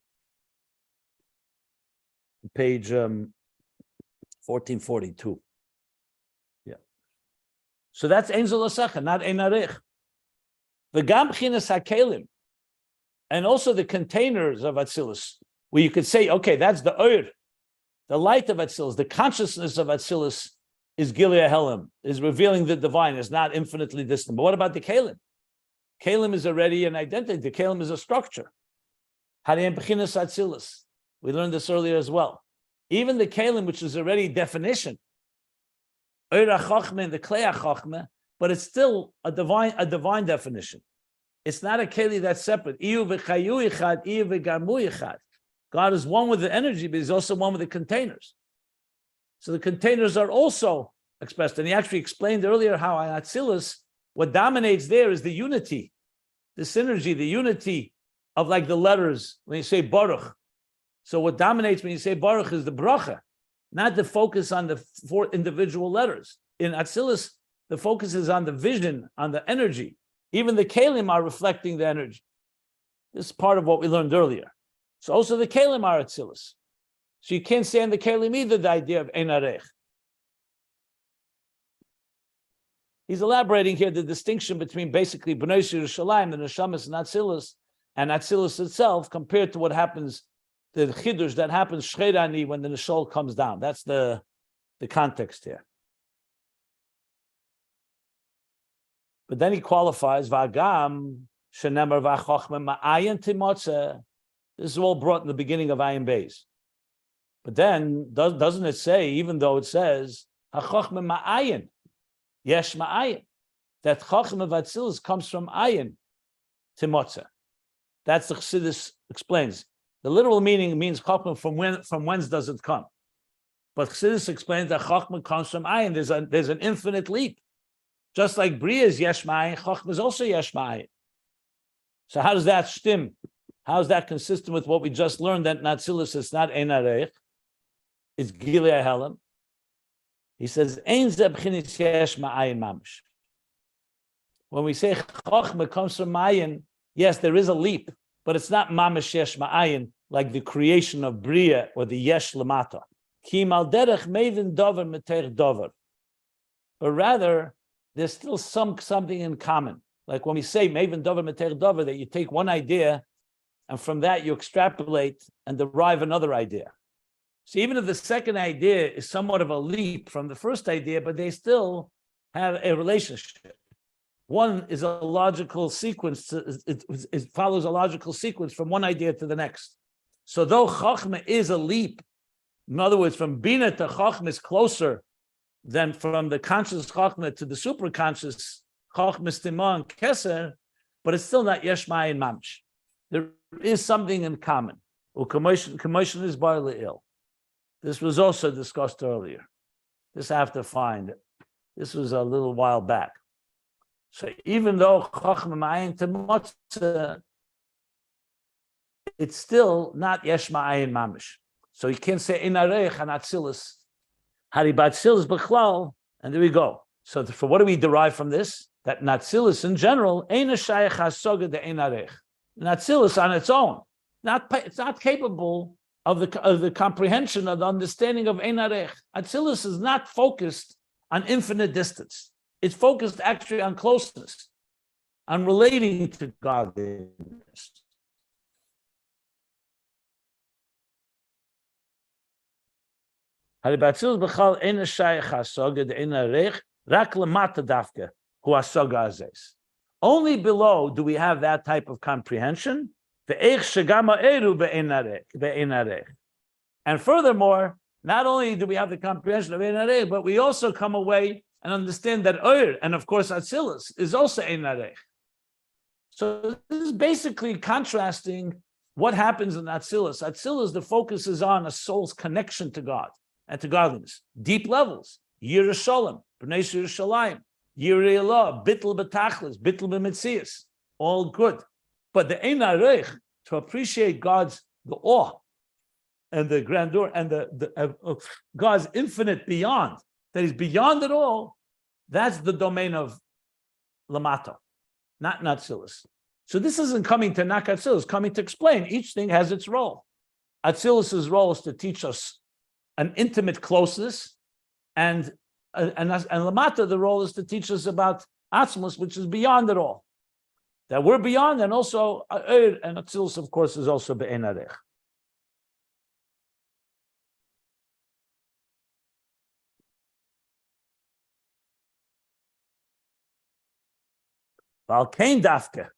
Page 1442. Yeah. So that's Ein Zul Asecha, not Ayn Aroch. The Gam Chinas HaKelim, and also the containers of Atzilus, where you could say, okay, that's the Oir. The light of Atzilus, the consciousness of Atzilus is Gilead Helim, is revealing the divine, is not infinitely distant. But what about the Kalim? Kalim is already an identity. The Kalim is a structure. Harei Bechinas Atzilus. We learned this earlier as well. Even the Kalim, which is already definition, Oir HaChochmeh and the Klei HaChochmeh, but it's still a divine definition. It's not a Keli that's separate. Iyu v'chayu yichad, iyu v'gamu yichad. God is one with the energy, but he's also one with the containers. So the containers are also expressed. And he actually explained earlier how in Atzilus, what dominates there is the unity, the synergy, the unity of like the letters when you say Baruch. So what dominates when you say Baruch is the bracha, not the focus on the 4 individual letters. In Atzilus, the focus is on the vision, on the energy. Even the Kalim are reflecting the energy. This is part of what we learned earlier. So also the Kalim are Atzilus. So you can't say in the Kalim either the idea of Ayn Aroch. He's elaborating here the distinction between basically Bnei Yerushalayim, the Neshamas and Atzilus itself, compared to what happens, the Chidush that happens Shcherani when the Neshol comes down. That's the context here. But then he qualifies Vagam Shenemar V'Chochmeh Ma'ayin Timotze. This is all brought in the beginning of Ayin Beis. But then, doesn't it say, even though it says, HaChochmeh Ma'ayin, Yesh Ma'ayin, that Chochmeh V'Atzilus comes from Ayin, Timotze. That's the Chassidus explains. The literal meaning means Chochmeh from whence does it come? But Chassidus explains that Chochmeh comes from Ayin. There's an infinite leap. Just like Bria is Yesh Ma'ayin, Chochmeh is also Yesh Ma'ayin. So how does that stem? How is that consistent with what we just learned that Atzilus is not Ayn Aroch, it's Gilead Helim? He says, Ein ze b'chinas yesh ma'ayin mamish. When we say Chochmeh comes from Ma'ayin, yes, there is a leap, but it's not mamish yesh ma'ayin like the creation of Bria or the yesh lamata. Ki mal derech mevin dover meter dover. But rather, there's still something in common. Like when we say mevin dover meter dover, that you take one idea and from that you extrapolate and derive another idea. So even if the second idea is somewhat of a leap from the first idea, but they still have a relationship. One is a logical sequence, it follows a logical sequence from one idea to the next. So though Chochmeh is a leap, in other words, from Bina to Chochmeh is closer than from the conscious Chochmeh to the superconscious Chochmeh Stima and Keser, but it's still not Yesh Ma'ayin Mamsh. There is something in common. Commotion is barely ill. This was also discussed earlier. This I have to find. This was a little while back. So even though Chochmeh Ma'ayin Timotze, it's still not Yesh Ma'ayin Mamish. So you can't say Ayn Aroch and Atzilus. Hari B'Atzilus B'chlal, and there we go. So for what do we derive from this? that Atzilus in general, Ein Shayach Hasoga de Ayn Aroch. Atzilus on its own, it's not capable of the comprehension of the understanding of Ayn Aroch. Atzilus is not focused on infinite distance. It's focused actually on closeness, on relating to godliness. Only below do we have that type of comprehension. And furthermore, not only do we have the comprehension of Ayn Aroch, but we also come away and understand that and of course Atzilus, is also Ayn Aroch. So this is basically contrasting what happens in Atzilus. Atzilus, the focus is on a soul's connection to God and to godliness, deep levels. Yireh Shalom, B'nai Yerushalayim, Yireh Allah, Bittul B'tachlis, Bittul B'mitzias, all good. But the Ayn Aroch, to appreciate the awe and the grandeur and the God's infinite beyond, that He's beyond it all, that's the domain of Lamato, not Atzilus. So this isn't coming to knock Atzilus, coming to explain. Each thing has its role. Atzilus's role is to teach us an intimate closeness, and Lamata, the role is to teach us about Atzilus, which is beyond it all. That we're beyond, and also and Atzilus, of course, is also Be'ein Arech. Valkein Dafke,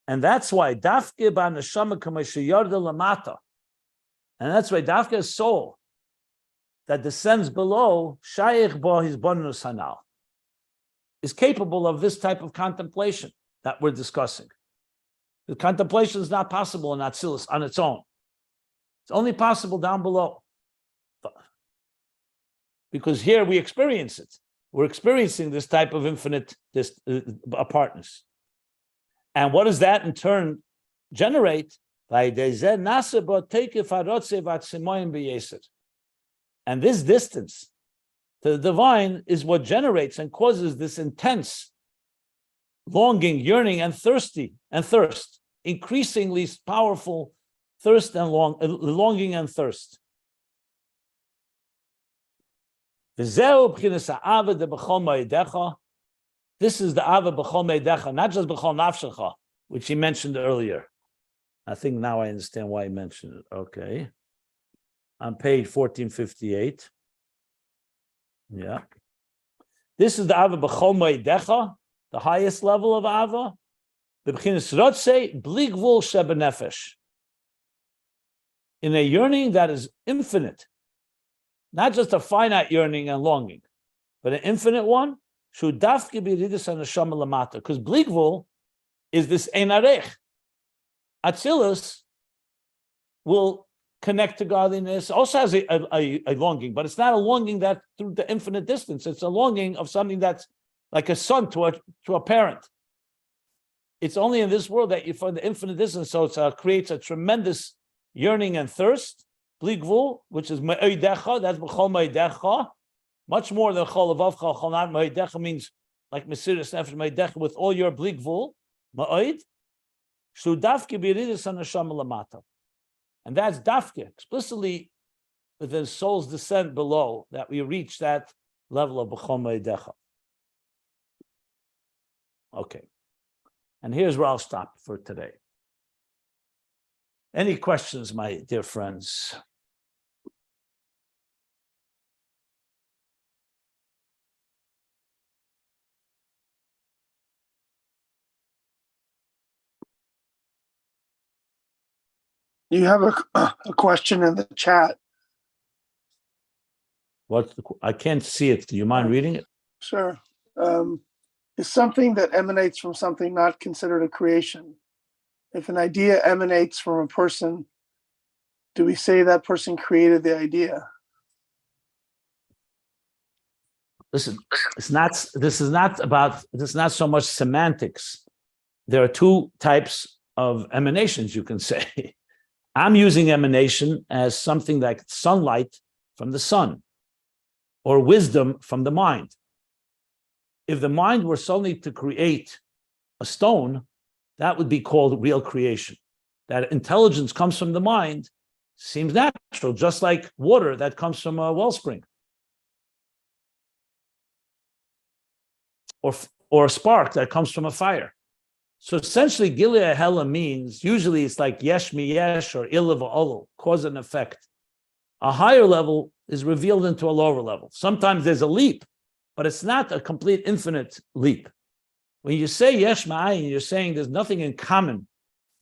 and that's why Dafke ba neshama k'moshe yarda lamata, and that's why Dafke's soul that descends below, Shayich bo his bonus hanal, is capable of this type of contemplation that we're discussing. The contemplation is not possible in Atzilus on its own. It's only possible down below. Because here we experience it. We're experiencing this type of infinite apartness. And what does that in turn generate? And this distance to the divine is what generates and causes this intense longing, yearning, and thirst, increasingly powerful thirst and longing and thirst. This is the Ava b'chol meidecha, not just b'chol nafshecha, which he mentioned earlier. I think now I understand why he mentioned it. Okay. On page 1458. Yeah. This is the Ava b'chol meidecha, the highest level of Ava. The b'chinas rotzei bli gvul shebenefesh. In a yearning that is infinite, not just a finite yearning and longing, but an infinite one. Because bli gvul is this Ayn Aroch. Atzilus will connect to godliness, also has a longing, but it's not a longing that through the infinite distance. It's a longing of something that's like a son to a parent. It's only in this world that you find the infinite distance, so it creates a tremendous yearning and thirst. Bli gvul, which is me'oidecha, that's b'chol me'oidecha, much more than chol avavcha, chol not me'oidecha means like mesiras nefesh me'oidecha with all your bli gvul, me'oid, shu dafke b'yiridus hanashama lamata. And that's dafke, explicitly with the soul's descent below, that we reach that level of b'chol me'oidecha. Okay. And here's where I'll stop for today. Any questions, my dear friends? You have a question in the chat. I can't see it. Do you mind reading it? Sure. Is something that emanates from something not considered a creation? If an idea emanates from a person, do we say that person created the idea? Listen, this is not so much semantics. There are two types of emanations, you can say. I'm using emanation as something like sunlight from the sun or wisdom from the mind. If the mind were suddenly to create a stone, that would be called real creation. That intelligence comes from the mind seems natural, just like water that comes from a wellspring. Or a spark that comes from a fire. So essentially, Gilead Hela means, usually it's like yesh mi yesh or ilav olu, cause and effect. A higher level is revealed into a lower level. Sometimes there's a leap, but it's not a complete infinite leap. When you say yesh ma'ayin, you're saying there's nothing in common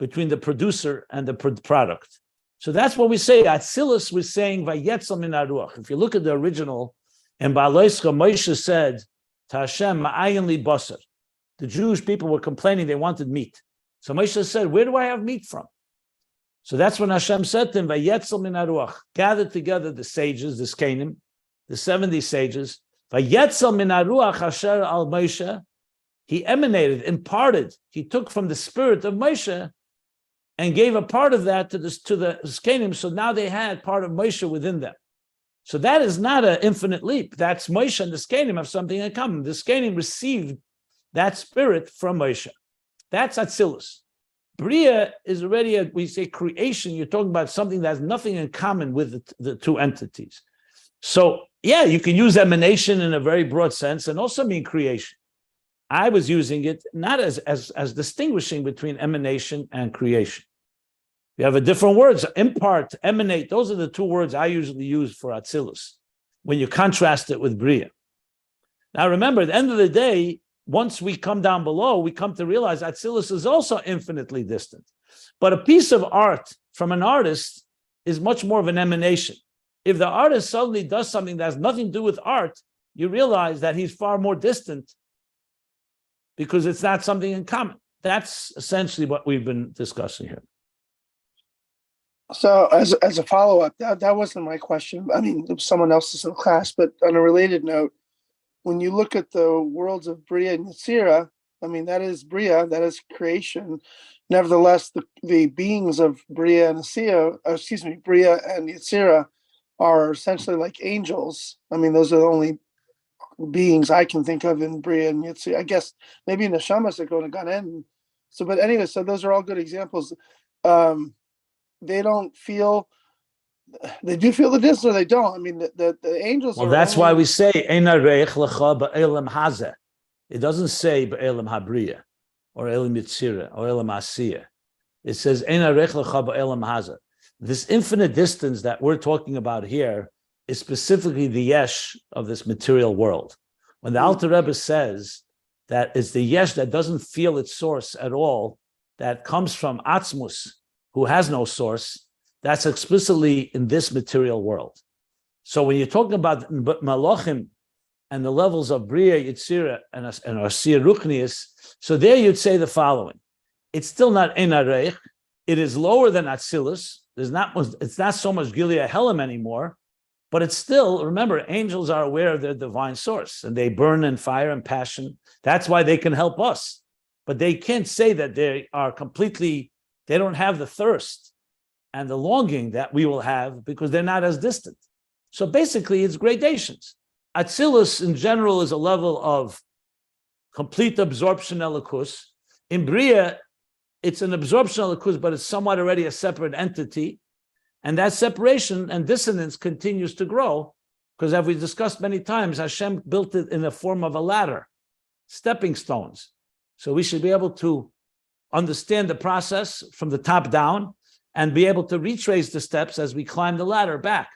between the producer and the product. So that's what we say. Atzilus was saying vayetzel min haruach. If you look at the original, and Ba'aloischa Moshe said to Hashem, ma'ayin li basar. The Jewish people were complaining they wanted meat. So Moshe said, where do I have meat from? So that's when Hashem said to him, vayetzel min haruach, gather together the sages, the Skenim, the 70 sages, vayetzel min haruach asher al Moshe. He emanated, imparted, he took from the spirit of Moshe and gave a part of that to the Skenim, so now they had part of Moshe within them. So that is not an infinite leap. That's Moshe and the Skenim have something in common. The Skenim received that spirit from Moshe. That's Atzilus. Bria is already, we say creation, you're talking about something that has nothing in common with the two entities. So yeah, you can use emanation in a very broad sense and also mean creation. I was using it not as distinguishing between emanation and creation. We have a different words, impart, emanate. Those are the two words I usually use for Atzilus when you contrast it with Bria. Now remember, at the end of the day, once we come down below, we come to realize Atzilus is also infinitely distant. But a piece of art from an artist is much more of an emanation. If the artist suddenly does something that has nothing to do with art, you realize that he's far more distant because it's not something in common. That's essentially what we've been discussing here. So as a follow-up, that wasn't my question. I mean, it was someone else's in the class, but on a related note, when you look at the worlds of Bria and Yetzirah, I mean, that is Bria, that is creation. Nevertheless, the beings of Bria and Bria and Yetzirah are essentially like angels. I mean, those are the only beings I can think of in Bria and Yetzirah. I guess maybe Neshamas that go to Gan Eden. So, but anyway, so those are all good examples. They don't feel, they do feel the distance or they don't. I mean, the angels well, are. That's why we say, Ayn Aroch Lecha hazeh. It doesn't say Ba'elam Habriya or Elam Yetzirah or Elam Asiyah. It says Ayn Aroch Lecha Ba'elam hazeh. This infinite distance that we're talking about here is specifically the yesh of this material world. When the Alter Rebbe says that it's the yesh that doesn't feel its source at all, that comes from Atzmus, who has no source, that's explicitly in this material world. So when you're talking about Malachim and the levels of Bria, Yetzirah, and Asiyah Ruchnius, so there you'd say the following. It's still not Ayn Aroch. It is lower than Atzilus. It's not so much Gilead Helam anymore, but it's still, remember, angels are aware of their divine source and they burn in fire and passion. That's why they can help us. But they can't say that they are they don't have the thirst and the longing that we will have because they're not as distant. So basically, it's gradations. Atzilus in general is a level of complete absorption elikus. In Bria, it's an absorption elikus, but it's somewhat already a separate entity. And that separation and dissonance continues to grow because, as we discussed many times, Hashem built it in the form of a ladder, stepping stones. So we should be able to understand the process from the top down and be able to retrace the steps as we climb the ladder back.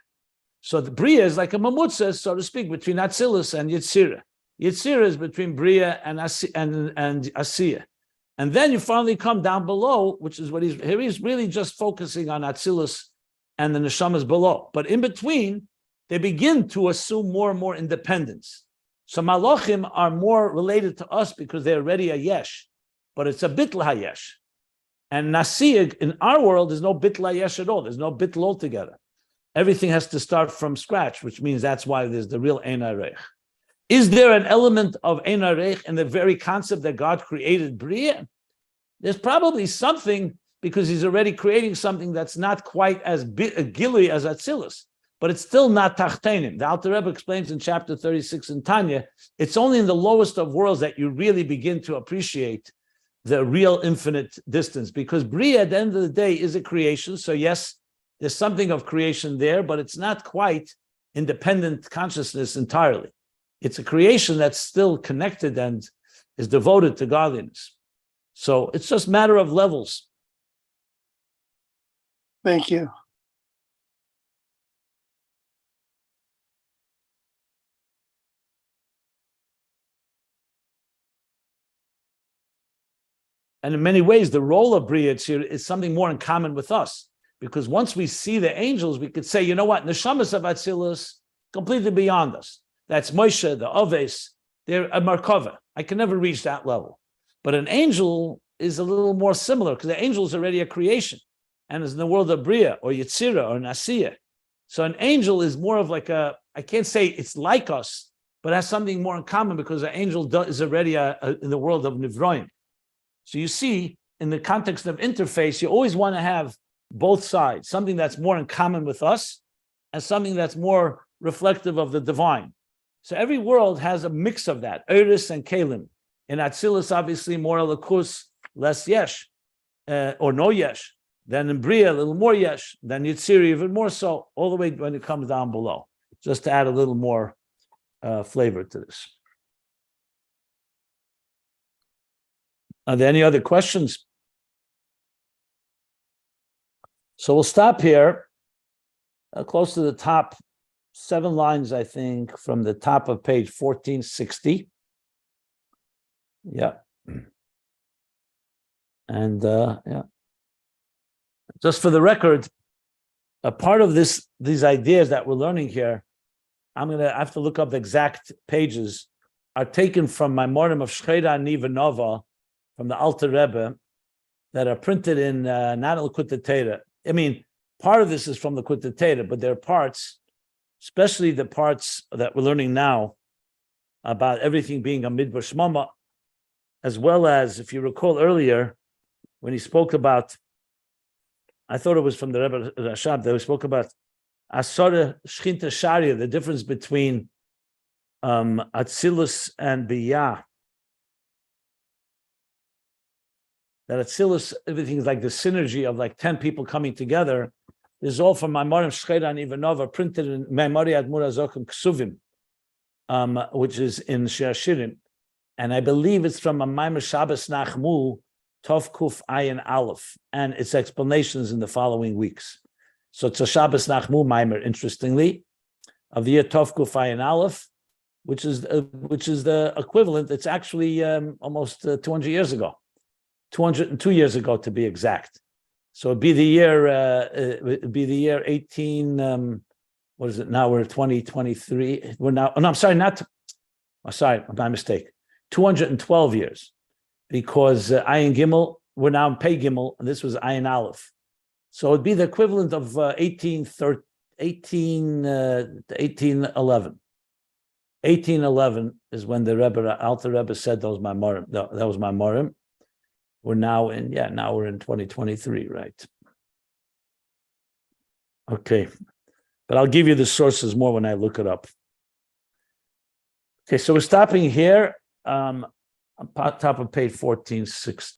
So the Bria is like a mamutza, so to speak, between Atzilus and Yetzirah. Yetzirah is between Bria and Asiyah. And then you finally come down below, which is what he's really just focusing on Atzilus and the neshamas below. But in between, they begin to assume more and more independence. So malachim are more related to us because they're already a yesh, but it's a bitl hayesh. And nasiyah, in our world, there's no bitl hayesh at all. There's no bitl altogether. Everything has to start from scratch, which means that's why there's the real Ayn Aroch. Is there an element of Ayn Aroch in the very concept that God created Bria? There's probably something because he's already creating something that's not quite as gilui as Atzilus. but it's still not tachtenim. The Alter Rebbe explains in chapter 36 in Tanya, it's only in the lowest of worlds that you really begin to appreciate the real infinite distance, because Bria, at the end of the day, is a creation. So yes, there's something of creation there, but it's not quite independent consciousness entirely. It's a creation that's still connected and is devoted to godliness. So it's just a matter of levels. Thank you. And in many ways, the role of Bria Tzir is something more in common with us. Because once we see the angels, we could say, you know what, Neshamas of Atzilus, completely beyond us. That's Moshe, the Oves, they're a Markova. I can never reach that level. But an angel is a little more similar, because the angel is already a creation, and is in the world of Bria, or Yetzira, or Nasiya. So an angel is more of like I can't say it's like us, but has something more in common, because an angel is already in the world of Nivroim. So you see, in the context of interface, you always want to have both sides, something that's more in common with us and something that's more reflective of the divine. So every world has a mix of that, Eris and Kalim. In Atzilus, obviously, more Elikus, less Yesh, or no Yesh. Then in Bria, a little more Yesh. Then Yitziri, even more so, all the way when it comes down below, just to add a little more flavor to this. Are there any other questions? So we'll stop here, close to the top 7 lines, I think, from the top of page 1460. Yeah. And yeah. Just for the record, a part of these ideas that we're learning here, I have to look up the exact pages, are taken from my Maimorim of Shcheda Nivanova, from the Alter Rebbe, that are printed in not L'Kutei Torah. I mean, part of this is from the L'Kutei Torah, but there are parts, especially the parts that we're learning now about everything being a Midbar Shmama, as well as, if you recall earlier, when he spoke about, I thought it was from the Rebbe Rashab, that he spoke about Asara Shchinta Sharia, the difference between Atzilus and Biyah. That Atzilus, everything is like the synergy of like 10 people coming together. This is all from Maimorim Shcheda and Ivanova, printed in Meimori Admur Azokim Ksuvim, which is in Shir Shirim. And I believe it's from a Maimer Shabbos Nachmu, Tov Kuf Ayin Aleph, and its explanations in the following weeks. So it's a Shabbos Nachmu Maimer, interestingly, of the year Tov Kuf Ayin Aleph, which is the equivalent. It's actually almost 200 years ago. 202 years ago, to be exact. So it'd be the year 18. What is it now? We're 2023. We're now. Oh, no, I'm sorry. My mistake. 212 years, because Ayin Gimel. We're now in Pei Gimel, and this was Ayin Aleph. So it'd be the equivalent of 1811. 1811 is when the Rebbe Alter Rebbe said those Maimorim. That was Maimorim. We're now in 2023, right? Okay. But I'll give you the sources more when I look it up. Okay, so we're stopping here, on top of page 1460.